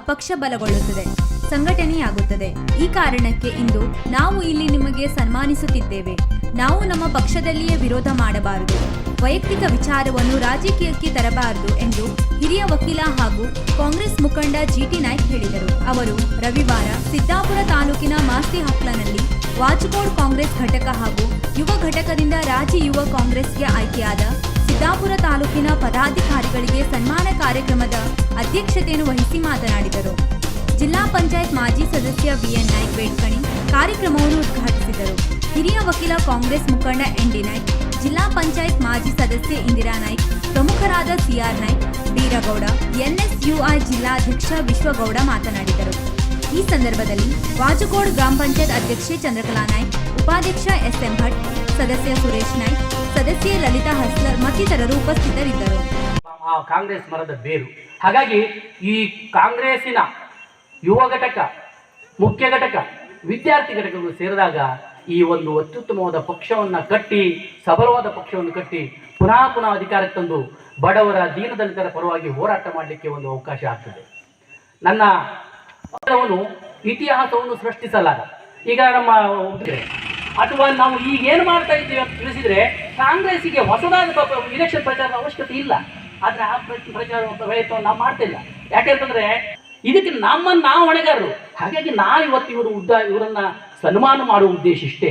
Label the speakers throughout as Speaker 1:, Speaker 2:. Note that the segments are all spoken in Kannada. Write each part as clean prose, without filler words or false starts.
Speaker 1: ಪಕ್ಷ ಬಲಗೊಳ್ಳುತ್ತದೆ, ಸಂಘಟನೆಯಾಗುತ್ತದೆ. ಈ ಕಾರಣಕ್ಕೆ ಇಂದು ನಾವು ಇಲ್ಲಿ ನಿಮಗೆ ಸನ್ಮಾನಿಸುತ್ತಿದ್ದೇವೆ. ನಾವು ನಮ್ಮ ಪಕ್ಷದಲ್ಲಿಯೇ ವಿರೋಧ ಮಾಡಬಾರದು, ವೈಯಕ್ತಿಕ ವಿಚಾರವನ್ನು ರಾಜಕೀಯಕ್ಕೆ ತರಬಾರದು ಎಂದು ಹಿರಿಯ ವಕೀಲ ಹಾಗೂ ಕಾಂಗ್ರೆಸ್ ಮುಖಂಡ ಜಿಟಿ ನಾಯ್ಕ್ ಹೇಳಿದರು. ಅವರು ರವಿವಾರ ಸಿದ್ದಾಪುರ ತಾಲೂಕಿನ ಮಾಸ್ತಿಹಕ್ಲನಲ್ಲಿ ವಾಚಕೋಡ್ ಕಾಂಗ್ರೆಸ್ ಘಟಕ ಹಾಗೂ ಯುವ ಘಟಕದಿಂದ ರಾಜ್ಯ ಯುವ ಕಾಂಗ್ರೆಸ್ಗೆ ಆಯ್ಕೆಯಾದ ಸಿದ್ದಾಪುರ ತಾಲೂಕಿನ ಪದಾಧಿಕಾರಿಗಳಿಗೆ ಸನ್ಮಾನ ಕಾರ್ಯಕ್ರಮದ ಅಧ್ಯಕ್ಷತೆಯನ್ನು ವಹಿಸಿ ಮಾತನಾಡಿದರು. ಜಿಲ್ಲಾ ಪಂಚಾಯತ್ ಮಾಜಿ ಸದಸ್ಯ ಬಿಎನ್ ನಾಯ್ಕ್ ಬೇಡ್ಕಣಿ ಕಾರ್ಯಕ್ರಮವನ್ನು ಉದ್ಘಾಟಿಸಿದರು. ಹಿರಿಯ ವಕೀಲ ಕಾಂಗ್ರೆಸ್ ಮುಖಂಡ ಎನ್ ಡಿ ನಾಯ್ಕ್, ಜಿಲ್ಲಾ ಪಂಚಾಯತ್ ಮಾಜಿ ಸದಸ್ಯೆ ಇಂದಿರಾ ನಾಯ್ಕ್, ಪ್ರಮುಖರಾದ ಸಿಆರ್ ನಾಯ್ಕ್, ಬೀರಗೌಡ, ಎನ್ಎಸ್ಯುಐ ಜಿಲ್ಲಾಧ್ಯಕ್ಷ ವಿಶ್ವಗೌಡ ಮಾತನಾಡಿದರು. ಈ ಸಂದರ್ಭದಲ್ಲಿ ವಾಚಕೋಡ್ ಗ್ರಾಮ ಪಂಚಾಯತ್ ಅಧ್ಯಕ್ಷೆ ಚಂದ್ರಕಲಾ ನಾಯ್ಕ್, ಉಪಾಧ್ಯಕ್ಷ ಎಸ್ಎಂ ಭಟ್, ಸದಸ್ಯ ಸುರೇಶ್ ನಾಯ್ಕ್, ಸದಸ್ಯೆ ಲಲಿತಾ ಹಸ್ಲರ್ ಮತ್ತಿತರರು ಉಪಸ್ಥಿತರಿದ್ದರು.
Speaker 2: ಕಾಂಗ್ರೆಸ್ ಮರದ ಬೇರು. ಹಾಗಾಗಿ ಈ ಕಾಂಗ್ರೆಸ್ಸಿನ ಯುವ ಘಟಕ, ಮುಖ್ಯ ಘಟಕ, ವಿದ್ಯಾರ್ಥಿ ಘಟಕಗಳು ಸೇರಿದಾಗ ಈ ಒಂದು ಅತ್ಯುತ್ತಮವಾದ ಪಕ್ಷವನ್ನು ಕಟ್ಟಿ, ಸಬಲವಾದ ಪಕ್ಷವನ್ನು ಕಟ್ಟಿ ಪುನಃ ಅಧಿಕಾರಕ್ಕೆ ತಂದು ಬಡವರ ದೀನದಲಿತರ ಪರವಾಗಿ ಹೋರಾಟ ಮಾಡಲಿಕ್ಕೆ ಒಂದು ಅವಕಾಶ ಆಗ್ತದೆ. ನನ್ನ ಇತಿಹಾಸವನ್ನು ಸೃಷ್ಟಿಸಲಾಗ ಈಗ ನಮ್ಮ ಅಥವಾ ನಾವು ಈಗ ಏನು ಮಾಡ್ತಾ ಇದ್ದೀವಿ ಅಂತ ತಿಳಿಸಿದರೆ ಕಾಂಗ್ರೆಸ್ಸಿಗೆ ಹೊಸದಾದ ಇಲೆಕ್ಷನ್ ಪ್ರಚಾರದ ಅವಶ್ಯಕತೆ ಇಲ್ಲ. ಆದರೆ ಆ ಪ್ರಚಾರ ಪ್ರಯತ್ನವನ್ನು ನಾವು ಮಾಡ್ತಿಲ್ಲ. ಯಾಕೆಂತಂದರೆ ಇದಕ್ಕೆ ನಾವು ಹೊಣೆಗಾರರು. ಹಾಗಾಗಿ ಇವತ್ತು ಇವರನ್ನ ಸನ್ಮಾನ ಮಾಡುವ ಉದ್ದೇಶ ಇಷ್ಟೇ.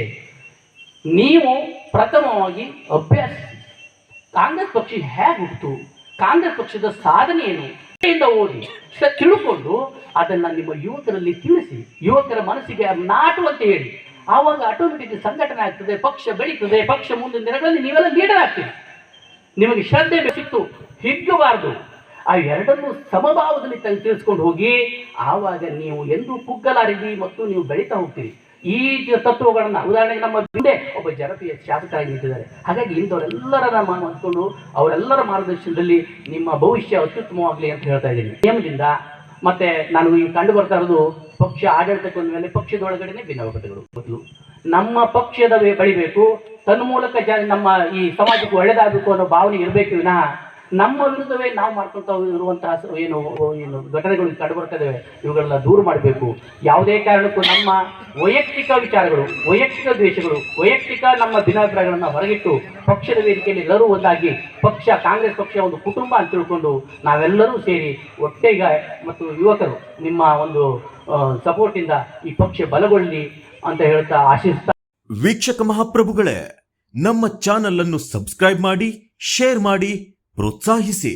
Speaker 2: ನೀವು ಪ್ರಥಮವಾಗಿ ಅಭ್ಯಾಸ ಕಾಂಗ್ರೆಸ್ ಪಕ್ಷ ಹೇಗೆ ಹುಟ್ಟಿತು, ಕಾಂಗ್ರೆಸ್ ಪಕ್ಷದ ಸಾಧನೆ ಏನು ಓದಿ ತಿಳ್ಕೊಂಡು ಅದನ್ನು ನಿಮ್ಮ ಯುವಕರಲ್ಲಿ ತಿಳಿಸಿ, ಯುವಕರ ಮನಸ್ಸಿಗೆ ನಾಟುವಂತೆ ಹೇಳಿ. ಆವಾಗ ಆಟೋಮೆಟಿಕ್ ಸಂಘಟನೆ ಆಗ್ತದೆ, ಪಕ್ಷ ಬೆಳೀತದೆ. ಪಕ್ಷ ಮುಂದಿನ ದಿನಗಳಲ್ಲಿ ನೀವೆಲ್ಲ ಲೀಡರ್ ಆಗ್ತೀವಿ. ನಿಮಗೆ ಶ್ರದ್ಧೆ ಬೇಕಿತ್ತು, ಹಿಗ್ಗಬಾರದು. ಆ ಎರಡನ್ನು ಸಮಭಾವದಲ್ಲಿ ತಿಳಿಸ್ಕೊಂಡು ಹೋಗಿ ಆವಾಗ ನೀವು ಎಂದೂ ಕುಗ್ಗಲಾರಿರಿ ಮತ್ತು ನೀವು ಬೆಳೀತಾ ಹೋಗ್ತೀರಿ. ಈ ತತ್ವಗಳನ್ನು ಉದಾಹರಣೆಗೆ ನಮ್ಮ ಹಿಂದೆ ಒಬ್ಬ ಜನಪ್ರಿಯ ಶಾಸಕರಾಗಿ ನಿಂತಿದ್ದಾರೆ. ಹಾಗಾಗಿ ಇಂಥವರೆಲ್ಲರ ಮಾಡಿಕೊಂಡು ಅವರೆಲ್ಲರ ಮಾರ್ಗದರ್ಶನದಲ್ಲಿ ನಿಮ್ಮ ಭವಿಷ್ಯ ಅತ್ಯುತ್ತಮವಾಗಲಿ ಅಂತ ಹೇಳ್ತಾ ಇದ್ದೀನಿ. ನಿಯಮದಿಂದ ಮತ್ತೆ ನಾನು ಈಗ ಕಂಡು ಬರ್ತಾ ಇರೋದು ಪಕ್ಷ ಆಡಳಿತಕ್ಕೆ ಬಂದ ಮೇಲೆ ಪಕ್ಷದೊಳಗಡೆನೆ ಭಿನ್ನಮತಗಳು ಬದಲು ನಮ್ಮ ಪಕ್ಷದ ಬೆಳಿಬೇಕು, ತನ್ಮೂಲಕ ನಮ್ಮ ಈ ಸಮಾಜಕ್ಕೆ ಒಳ್ಳೆಯದಾಗಬೇಕು ಅನ್ನೋ ಭಾವನೆ ಇರಬೇಕು ವಿನಃ ನಮ್ಮ ವಿರುದ್ಧವೇ ನಾವು ಮಾಡ್ಕೊಳ್ತ ಇರುವಂತಹ ಏನು ಘಟನೆಗಳು ಕಂಡು ಬರ್ತಾ ಇದ್ದಾವೆ ಇವುಗಳನ್ನ ದೂರ ಮಾಡಬೇಕು. ಯಾವುದೇ ಕಾರಣಕ್ಕೂ ನಮ್ಮ ವೈಯಕ್ತಿಕ ವಿಚಾರಗಳು, ವೈಯಕ್ತಿಕ ದ್ವೇಷಗಳು, ವೈಯಕ್ತಿಕ ನಮ್ಮ ಭಿನ್ನಾಭಿಪ್ರಾಯಗಳನ್ನು ಹೊರಗಿಟ್ಟು ಪಕ್ಷದ ವೇದಿಕೆಯಲ್ಲಿ ಎಲ್ಲರೂ ಒಂದಾಗಿ ಕಾಂಗ್ರೆಸ್ ಪಕ್ಷ ಒಂದು ಕುಟುಂಬ ಅಂತ ತಿಳ್ಕೊಂಡು ನಾವೆಲ್ಲರೂ ಸೇರಿ ಒಟ್ಟೆಗೆ ಮತ್ತು ಯುವಕರು ನಿಮ್ಮ ಒಂದು ಸಪೋರ್ಟಿಂದ ಈ ಪಕ್ಷ ಬಲಗೊಳ್ಳಿ ಅಂತ ಹೇಳ್ತಾ ಆಶಿಸ್ತಾ.
Speaker 3: ವೀಕ್ಷಕ ಮಹಾಪ್ರಭುಗಳೇ, ನಮ್ಮ ಚಾನಲ್ ಅನ್ನು ಸಬ್ಸ್ಕ್ರೈಬ್ ಮಾಡಿ, ಶೇರ್ ಮಾಡಿ, ಪ್ರೋತ್ಸಾಹಿಸಿ.